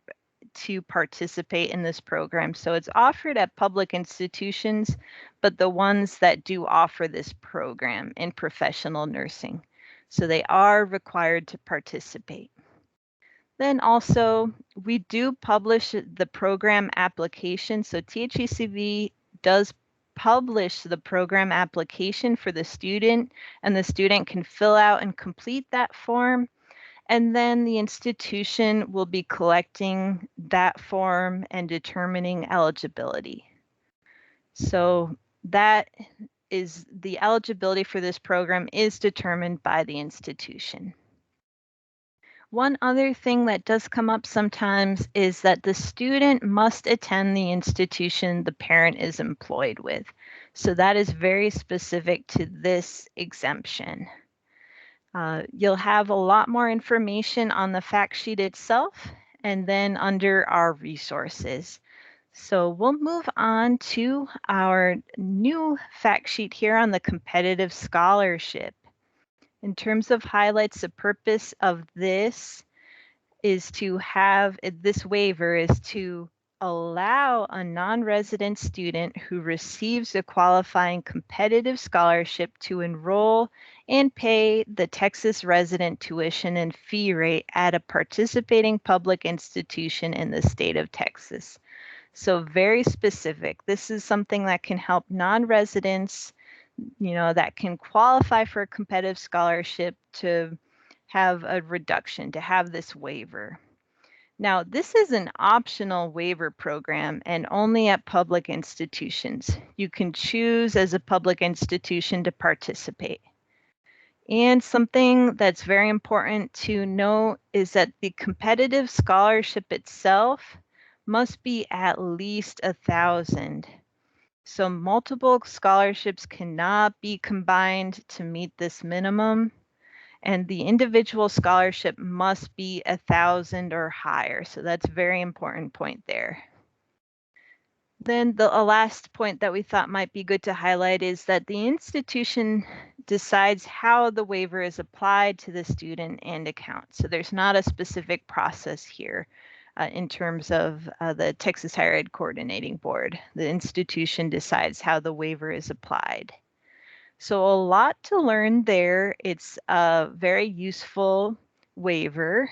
to participate in this program. So it's offered at public institutions, but the ones that do offer this program in professional nursing. So they are required to participate. Then also, we do publish the program application. So THECV does publish the program application for the student, and the student can fill out and complete that form. And then the institution will be collecting that form and determining eligibility. So that is the eligibility for this program is determined by the institution. One other thing that does come up sometimes is that the student must attend the institution the parent is employed with. So that is very specific to this exemption. You'll have a lot more information on the fact sheet itself and then under our resources. So we'll move on to our new fact sheet here on the competitive scholarship. In terms of highlights, the purpose of this is to have this waiver is to allow a non-resident student who receives a qualifying competitive scholarship to enroll and pay the Texas resident tuition and fee rate at a participating public institution in the state of Texas. So very specific. This is something that can help non-residents, that can qualify for a competitive scholarship to have a reduction, to have this waiver. Now, this is an optional waiver program and only at public institutions. You can choose as a public institution to participate. And something that's very important to note is that the competitive scholarship itself must be at least 1,000. So multiple scholarships cannot be combined to meet this minimum. And the individual scholarship must be 1,000 or higher. So that's a very important point there. Then the last point that we thought might be good to highlight is that the institution decides how the waiver is applied to the student and account. So there's not a specific process here in terms of the Texas Higher Ed Coordinating Board. The institution decides how the waiver is applied. So a lot to learn there. It's a very useful waiver.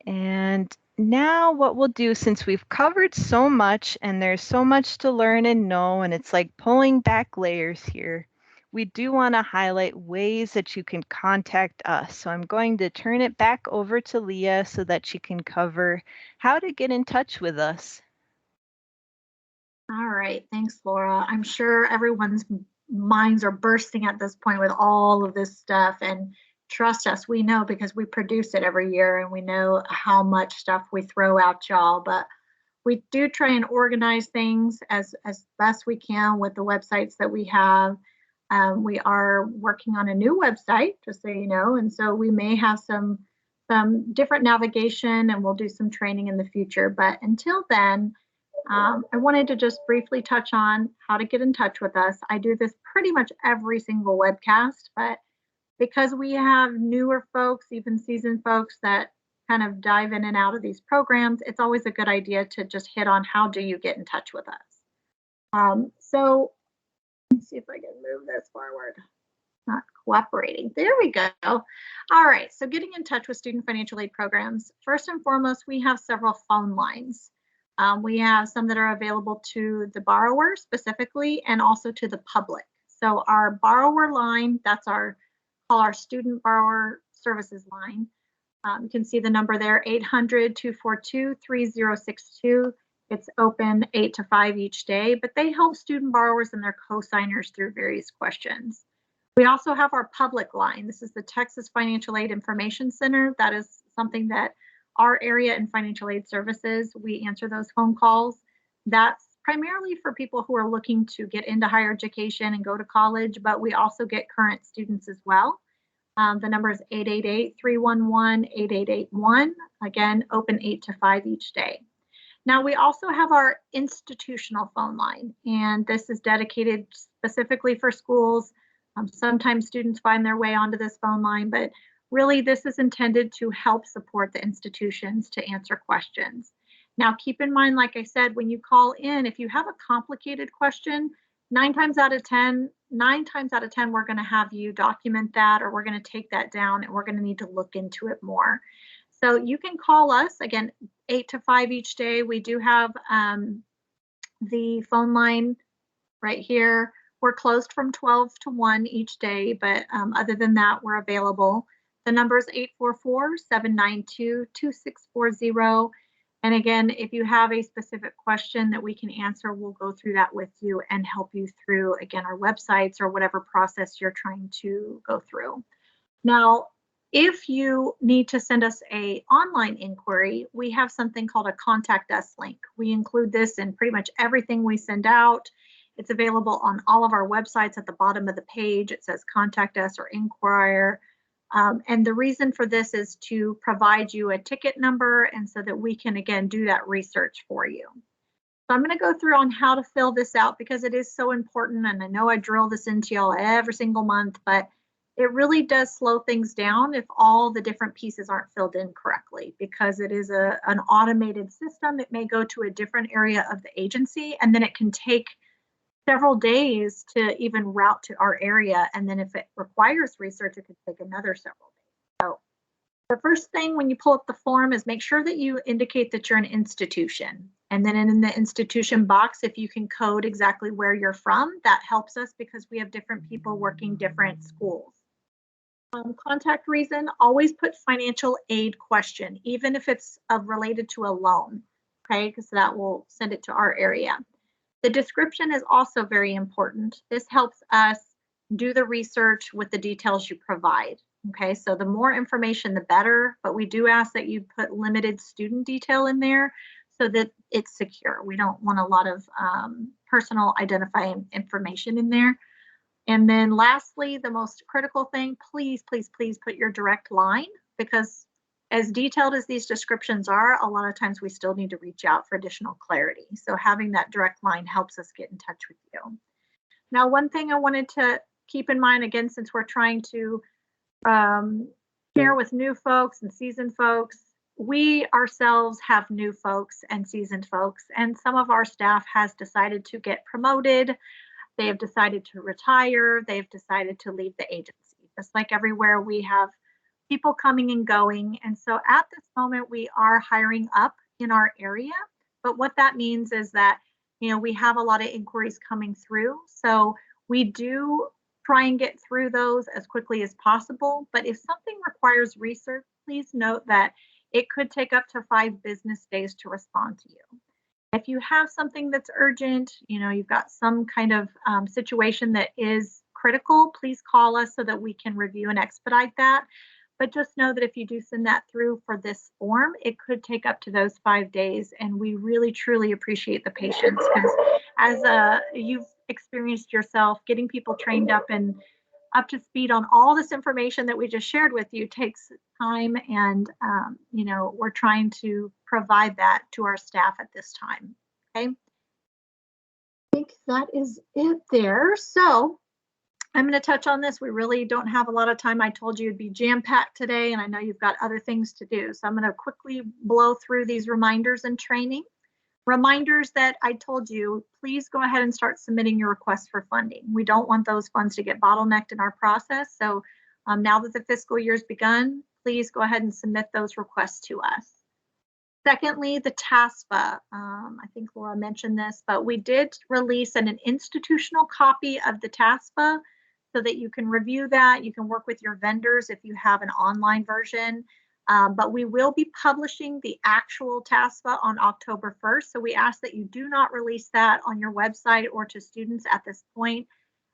And now what we'll do, since we've covered so much and there's so much to learn and know, and it's like pulling back layers here, we do want to highlight ways that you can contact us. So I'm going to turn it back over to Leah so that she can cover how to get in touch with us. All right, thanks, Laura. I'm sure everyone's minds are bursting at this point with all of this stuff, and trust us, we know because we produce it every year and we know how much stuff we throw out y'all, but we do try and organize things as best we can with the websites that we have. We are working on a new website, just so you know, and so we may have some different navigation, and we'll do some training in the future. But until then, I wanted to just briefly touch on how to get in touch with us. I do this pretty much every single webcast, but because we have newer folks, even seasoned folks that kind of dive in and out of these programs, it's always a good idea to just hit on how do you get in touch with us. So let's see if I can move this forward. Not cooperating. There we go. All right, so getting in touch with student financial aid programs. First and foremost, we have several phone lines. We have some that are available to the borrower specifically and also to the public. So our borrower line, that's our student borrower services line. You can see the number there, 800-242-3062. It's open 8 to 5 each day, but they help student borrowers and their co-signers through various questions. We also have our public line. This is the Texas Financial Aid Information Center. That is something that our area in financial aid services, we answer those phone calls. That's primarily for people who are looking to get into higher education and go to college, but we also get current students as well. The number is 888-311-8881. Again, open 8 to 5 each day. Now we also have our institutional phone line, and this is dedicated specifically for schools. Sometimes students find their way onto this phone line, but really this is intended to help support the institutions to answer questions. Now keep in mind, like I said, when you call in, if you have a complicated question, 9 times out of 10, we're going to have you document that, or we're going to take that down and we're going to need to look into it more. So you can call us, again, 8 to 5 each day. We do have the phone line right here. We're closed from 12 to 1 each day, but other than that, we're available. The number is 844-792-2640. And again, if you have a specific question that we can answer, we'll go through that with you and help you through, again, our websites or whatever process you're trying to go through. Now, if you need to send us an online inquiry, we have something called a Contact Us link. We include this in pretty much everything we send out. It's available on all of our websites. At the bottom of the page, it says Contact Us or Inquire. And the reason for this is to provide you a ticket number, and so that we can, again, do that research for you. So I'm going to go through on how to fill this out because it is so important. And I know I drill this into y'all every single month, but it really does slow things down if all the different pieces aren't filled in correctly, because it is an automated system. It may go to a different area of the agency, and then it can take several days to even route to our area. And then if it requires research, it could take another several days. So the first thing when you pull up the form is make sure that you indicate that you're an institution. And then in the institution box, if you can code exactly where you're from, that helps us because we have different people working different schools. Contact reason, always put financial aid question, even if it's related to a loan, okay, because that will send it to our area. The description is also very important. This helps us do the research with the details you provide. Okay, so the more information, the better, but we do ask that you put limited student detail in there so that it's secure. We don't want a lot of personal identifying information in there. And then lastly, the most critical thing, please, please, please put your direct line, because as detailed as these descriptions are, a lot of times we still need to reach out for additional clarity. So having that direct line helps us get in touch with you. Now, one thing I wanted to keep in mind, again, since we're trying to share with new folks and seasoned folks, we ourselves have new folks and seasoned folks, and some of our staff has decided to get promoted. They have decided to retire. They've decided to leave the agency. Just like everywhere, we have people coming and going. And so at this moment, we are hiring up in our area. But what that means is that, we have a lot of inquiries coming through. So we do try and get through those as quickly as possible. But if something requires research, please note that it could take up to 5 business days to respond to you. If you have something that's urgent, you've got some kind of situation that is critical, please call us so that we can review and expedite that. But just know that if you do send that through for this form, it could take up to those 5 days. And we really, truly appreciate the patience, because as you've experienced yourself, getting people trained up and up to speed on all this information that we just shared with you takes time, and we're trying to provide that to our staff at this time. Okay, I think that is it there. So I'm going to touch on this. We really don't have a lot of time. I told you it'd be jam-packed today, and I know you've got other things to do. So I'm going to quickly blow through these reminders and training. Reminders that I told you, please go ahead and start submitting your requests for funding. We don't want those funds to get bottlenecked in our process. So now that the fiscal year's begun, please go ahead and submit those requests to us. Secondly, the TASFA. I think Laura mentioned this, but we did release an institutional copy of the TASFA so that you can review that. You can work with your vendors if you have an online version. But we will be publishing the actual TASFA on October 1st. So we ask that you do not release that on your website or to students at this point.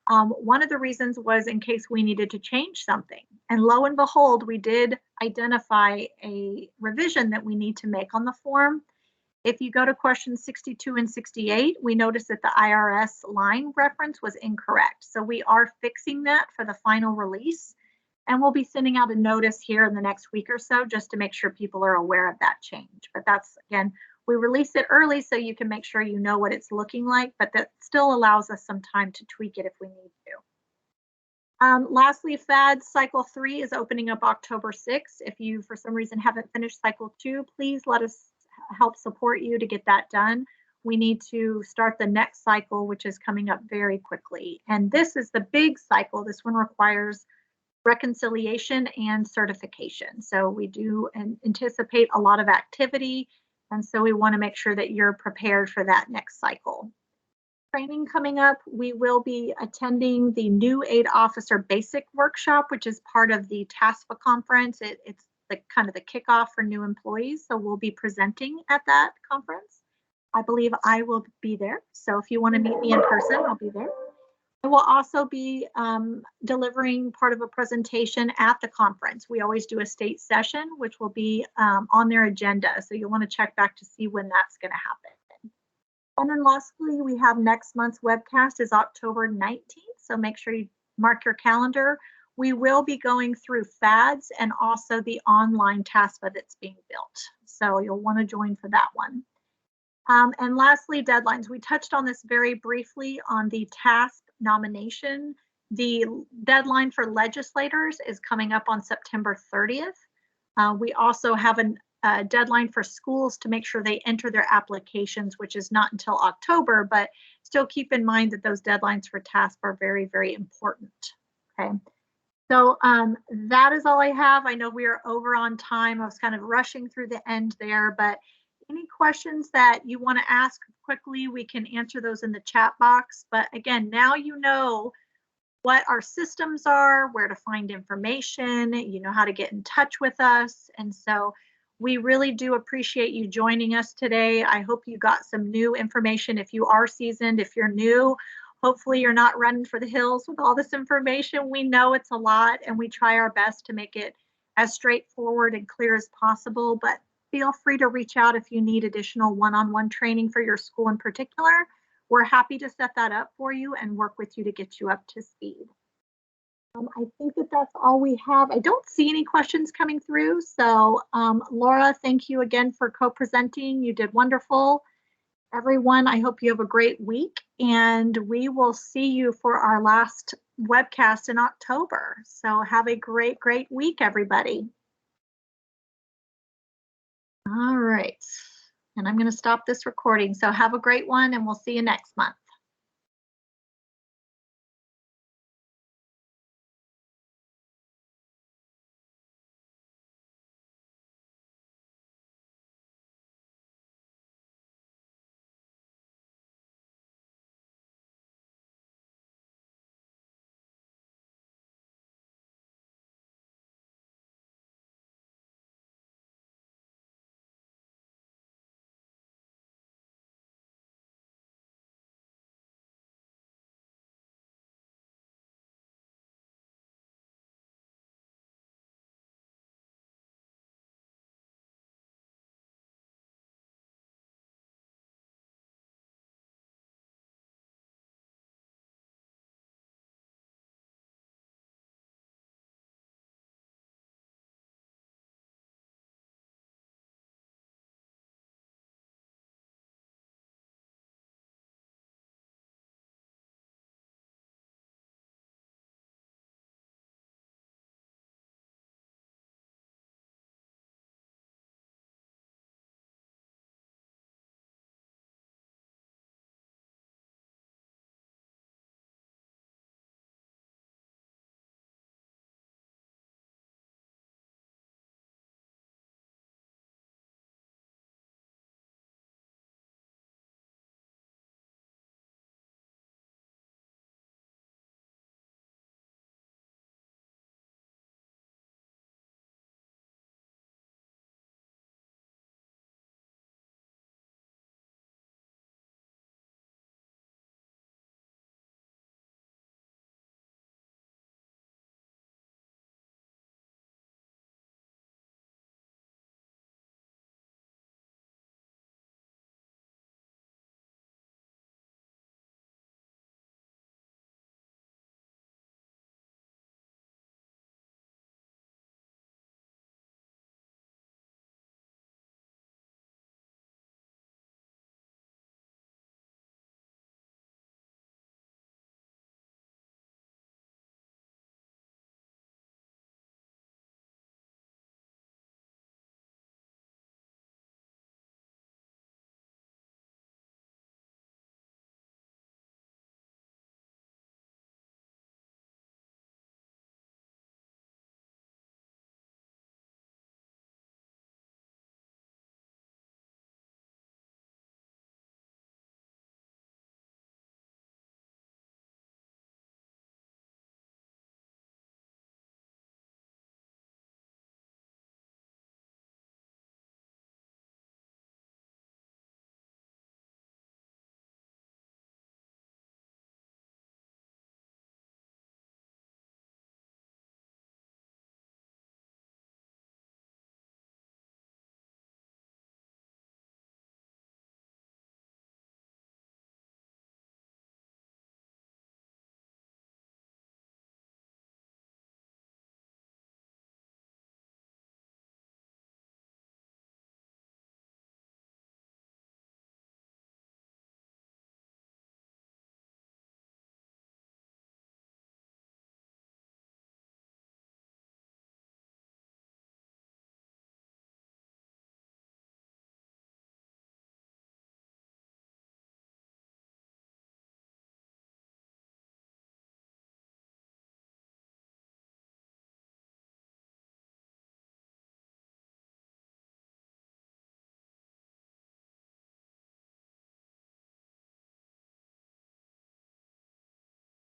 One of the reasons was in case we needed to change something. And lo and behold, we did identify a revision that we need to make on the form. If you go to questions 62 and 68, we noticed that the IRS line reference was incorrect. So we are fixing that for the final release. And we'll be sending out a notice here in the next week or so just to make sure people are aware of that change. But that's, again, we release it early so you can make sure you know what it's looking like, but that still allows us some time to tweak it if we need to. Lastly, FAD Cycle 3 is opening up October 6th. If you, for some reason, haven't finished Cycle 2, please let us help support you to get that done. We need to start the next cycle, which is coming up very quickly. And this is the big cycle. This one requires reconciliation and certification. So we do anticipate a lot of activity. And so we want to make sure that you're prepared for that next cycle. Training coming up, we will be attending the New Aid Officer Basic Workshop, which is part of the TASFA conference. It's kind of the kickoff for new employees. So we'll be presenting at that conference. I believe I will be there. So if you want to meet me in person, I'll be there. I will also be delivering part of a presentation at the conference. We always do a state session, which will be on their agenda. So you'll want to check back to see when that's going to happen. And then lastly, we have next month's webcast is October 19th. So make sure you mark your calendar. We will be going through FADS and also the online TASFA that's being built. So you'll want to join for that one. And lastly, deadlines. We touched on this very briefly on the task nomination The deadline for legislators is coming up on September 30th. We also have a deadline for schools to make sure they enter their applications, which is not until October, but still keep in mind that those deadlines for TASP are very, very important. Okay. So that is all I have. I know we are over on time. I was kind of rushing through the end there, but any questions that you want to ask quickly, we can answer those in the chat box. But again, now you know what our systems are, where to find information, you know how to get in touch with us. And so we really do appreciate you joining us today. I hope you got some new information. If you are seasoned, if you're new, hopefully you're not running for the hills with all this information. We know it's a lot and we try our best to make it as straightforward and clear as possible, but feel free to reach out if you need additional one-on-one training for your school in particular. We're happy to set that up for you and work with you to get you up to speed. I think that that's all we have. I don't see any questions coming through. So Laura, thank you again for co-presenting. You did wonderful. Everyone, I hope you have a great week and we will see you for our last webcast in October. So have a great, great week, everybody. All right. And I'm going to stop this recording. So have a great one and we'll see you next month.